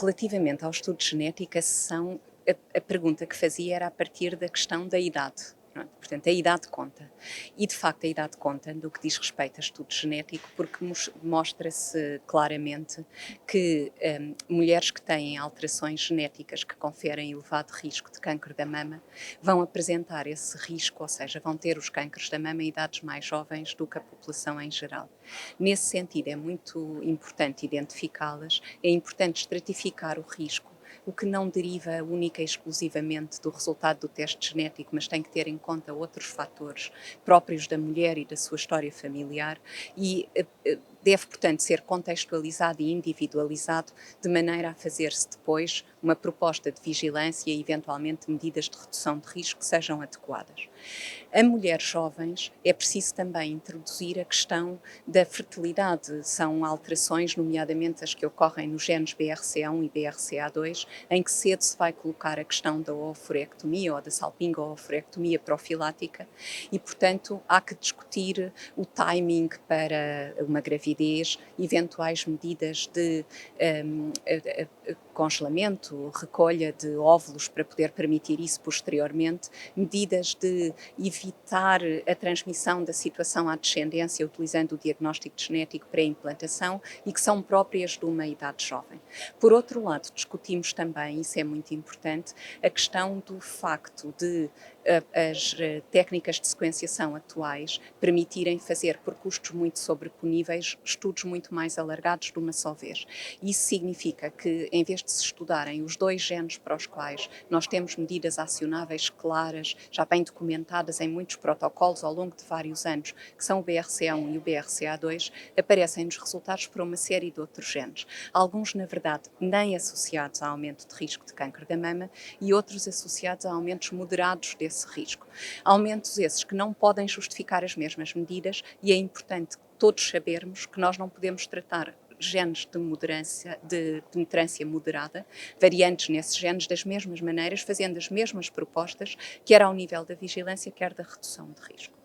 Relativamente ao estudo de genética, a pergunta que fazia era a partir da questão da idade. Não é? Portanto, a idade conta. E, de facto, a idade conta no que diz respeito a estudo genético, porque mostra-se claramente que mulheres que têm alterações genéticas que conferem elevado risco de câncer da mama vão apresentar esse risco, ou seja, vão ter os cânceres da mama em idades mais jovens do que a população em geral. Nesse sentido, é muito importante identificá-las, é importante estratificar o risco, o que não deriva única e exclusivamente do resultado do teste genético, mas tem que ter em conta outros fatores próprios da mulher e da sua história familiar e deve, portanto, ser contextualizado e individualizado de maneira a fazer-se depois uma proposta de vigilância e, eventualmente, medidas de redução de risco que sejam adequadas. A mulheres jovens é preciso também introduzir a questão da fertilidade. São alterações, nomeadamente as que ocorrem nos genes BRCA1 e BRCA2, em que cedo se vai colocar a questão da oophorectomia ou da salpingo-oophorectomia profilática e, portanto, há que discutir o timing para uma gravidez, eventuais medidas de congelamento, recolha de óvulos para poder permitir isso posteriormente, medidas de evitar a transmissão da situação à descendência utilizando o diagnóstico genético pré-implantação e que são próprias de uma idade jovem. Por outro lado, discutimos também, isso é muito importante, a questão do facto de as técnicas de sequenciação atuais permitirem fazer, por custos muito sobreponíveis, estudos muito mais alargados de uma só vez. Isso significa que, em vez de se estudarem os dois genes para os quais nós temos medidas acionáveis claras, já bem documentadas em muitos protocolos ao longo de vários anos, que são o BRCA1 e o BRCA2, aparecem-nos resultados para uma série de outros genes. Alguns, na verdade, nem associados a aumento de risco de câncer da mama e outros associados a aumentos moderados desse risco. Aumentos esses que não podem justificar as mesmas medidas e é importante todos sabermos que nós não podemos tratar genes de penetrância moderada, variantes nesses genes das mesmas maneiras, fazendo as mesmas propostas, quer ao nível da vigilância, quer da redução de risco.